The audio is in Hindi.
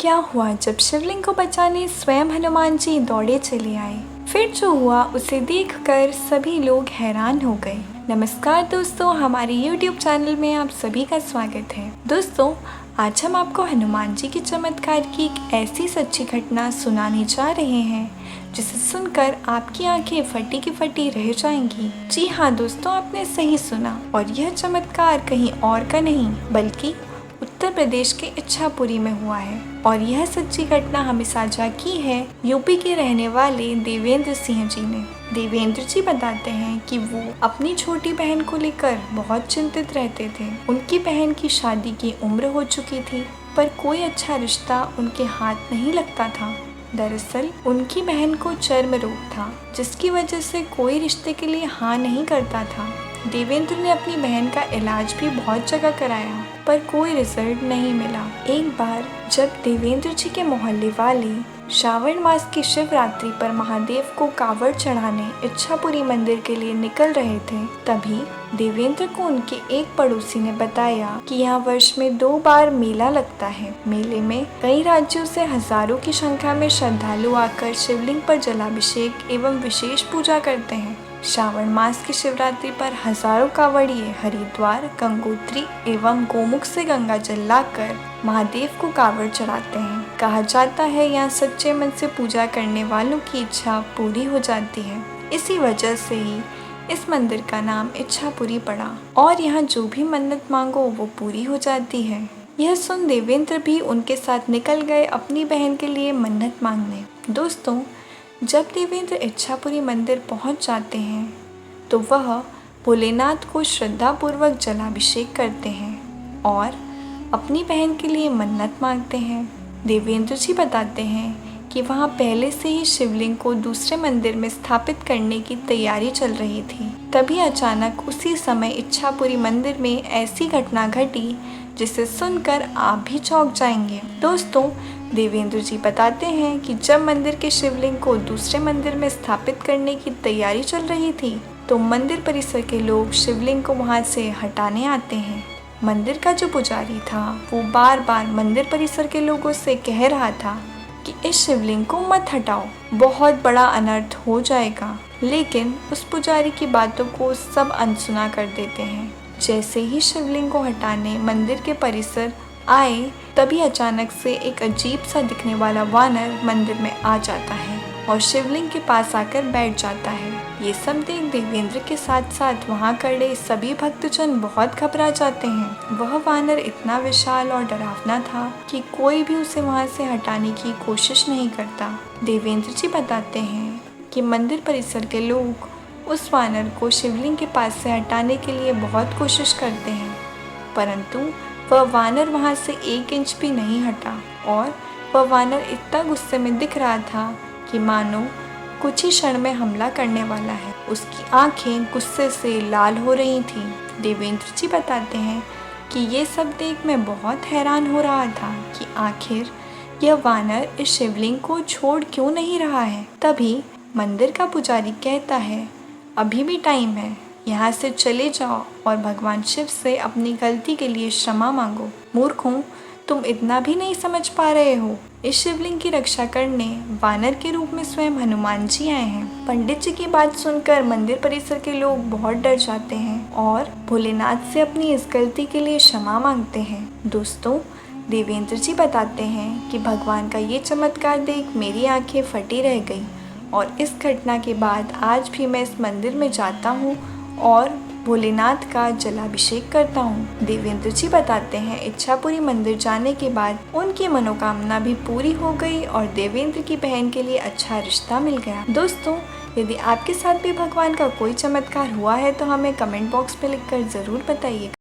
क्या हुआ जब शिवलिंग को बचाने स्वयं हनुमान जी दौड़े चले आए। फिर जो हुआ उसे देखकर सभी लोग हैरान हो गए। नमस्कार दोस्तों, हमारे YouTube चैनल में आप सभी का स्वागत है। दोस्तों, आज हम आपको हनुमान जी के चमत्कार की एक ऐसी सच्ची घटना सुनाने जा रहे हैं जिसे सुनकर आपकी आंखें फटी की फटी रह जाएंगी। जी हाँ दोस्तों, आपने सही सुना, और यह चमत्कार कहीं और का नहीं बल्कि उत्तर प्रदेश के इच्छापुरी में हुआ है। और यह सच्ची घटना हमें साझा की है यूपी के रहने वाले देवेंद्र सिंह जी ने। देवेंद्र जी बताते हैं कि वो अपनी छोटी बहन को लेकर बहुत चिंतित रहते थे। उनकी बहन की शादी की उम्र हो चुकी थी, पर कोई अच्छा रिश्ता उनके हाथ नहीं लगता था। दरअसल उनकी बहन को चर्म रोग था, जिसकी वजह से कोई रिश्ते के लिए हाँ नहीं करता था। देवेंद्र ने अपनी बहन का इलाज भी बहुत जगह कराया, पर कोई रिजल्ट नहीं मिला। एक बार जब देवेंद्र जी के मोहल्ले वाले श्रावण मास की शिवरात्रि पर महादेव को कावड़ चढ़ाने इच्छापुरी मंदिर के लिए निकल रहे थे, तभी देवेंद्र को उनके एक पड़ोसी ने बताया कि यहाँ वर्ष में 2 बार मेला लगता है। मेले में कई राज्यों से हजारों की संख्या में श्रद्धालु आकर शिवलिंग पर जलाभिषेक एवं विशेष पूजा करते हैं। श्रावण मास की शिवरात्रि पर हजारों कांवड़िए हरिद्वार, गंगोत्री एवं गोमुख से गंगा जल लाकर महादेव को कावड़ चढ़ाते हैं। कहा जाता है यहाँ सच्चे मन से पूजा करने वालों की इच्छा पूरी हो जाती है। इसी वजह से ही इस मंदिर का नाम इच्छापुरी पड़ा, और यहाँ जो भी मन्नत मांगो वो पूरी हो जाती है। यह सुन देवेंद्र भी उनके साथ निकल गए अपनी बहन के लिए मन्नत मांगने। दोस्तों, जब देवेंद्र इच्छापुरी मंदिर पहुंच जाते हैं तो वह भोलेनाथ को श्रद्धापूर्वक जलाभिषेक करते हैं और अपनी बहन के लिए मन्नत मांगते हैं। देवेंद्र जी बताते हैं कि वहाँ पहले से ही शिवलिंग को दूसरे मंदिर में स्थापित करने की तैयारी चल रही थी। तभी अचानक उसी समय इच्छापुरी मंदिर में ऐसी घटना घटी जिसे सुनकर आप भी चौंक जाएंगे। दोस्तों, देवेंद्र जी बताते हैं कि जब मंदिर के शिवलिंग को दूसरे मंदिर में स्थापित करने की तैयारी चल रही थी तो मंदिर परिसर के लोग शिवलिंग को वहां से हटाने आते हैं। मंदिर का जो पुजारी था वो बार बार मंदिर परिसर के लोगों से कह रहा था कि इस शिवलिंग को मत हटाओ, बहुत बड़ा अनर्थ हो जाएगा। लेकिन उस पुजारी की बातों को सब अनसुना कर देते हैं। जैसे ही शिवलिंग को हटाने मंदिर के परिसर आए, तभी अचानक से एक अजीब सा दिखने वाला वानर मंदिर में आ जाता है और शिवलिंग के पास आकर बैठ जाता है। ये सब देख देवेंद्र के साथ साथ वहाँ खड़े सभी भक्तजन बहुत घबरा जाते हैं। वह वानर इतना विशाल और डरावना था कि कोई भी उसे वहाँ से हटाने की कोशिश नहीं करता। देवेंद्र जी बताते हैं कि मंदिर परिसर के लोग उस वानर को शिवलिंग के पास से हटाने के लिए बहुत कोशिश करते हैं, परंतु वह वानर वहाँ से 1 इंच भी नहीं हटा। और वह वानर इतना गुस्से में दिख रहा था कि मानो कुछ ही क्षण में हमला करने वाला है। उसकी आंखें गुस्से से लाल हो रही थीं। देवेंद्र जी बताते हैं कि ये सब देख मैं बहुत हैरान हो रहा था कि आखिर यह वानर इस शिवलिंग को छोड़ क्यों नहीं रहा है। तभी मंदिर का पुजारी कहता है, अभी भी टाइम है, यहाँ से चले जाओ और भगवान शिव से अपनी गलती के लिए क्षमा मांगो। मूर्खों, तुम इतना भी नहीं समझ पा रहे हो। इस शिवलिंग की रक्षा करने वानर के रूप में स्वयं हनुमान जी आए हैं। पंडित जी की बात सुनकर मंदिर परिसर के लोग बहुत डर जाते हैं और भोलेनाथ से अपनी इस गलती के लिए क्षमा मांगते हैं। दोस्तों, देवेंद्र जी बताते हैं कि भगवान का ये चमत्कार देख मेरी आंखें फटी रह गई, और इस घटना के बाद आज भी मैं इस मंदिर में जाता हूँ और भोलेनाथ का जलाभिषेक करता हूँ। देवेंद्र जी बताते हैं इच्छापुरी मंदिर जाने के बाद उनकी मनोकामना भी पूरी हो गई और देवेंद्र की बहन के लिए अच्छा रिश्ता मिल गया। दोस्तों, यदि आपके साथ भी भगवान का कोई चमत्कार हुआ है तो हमें कमेंट बॉक्स में लिखकर ज़रूर बताइए।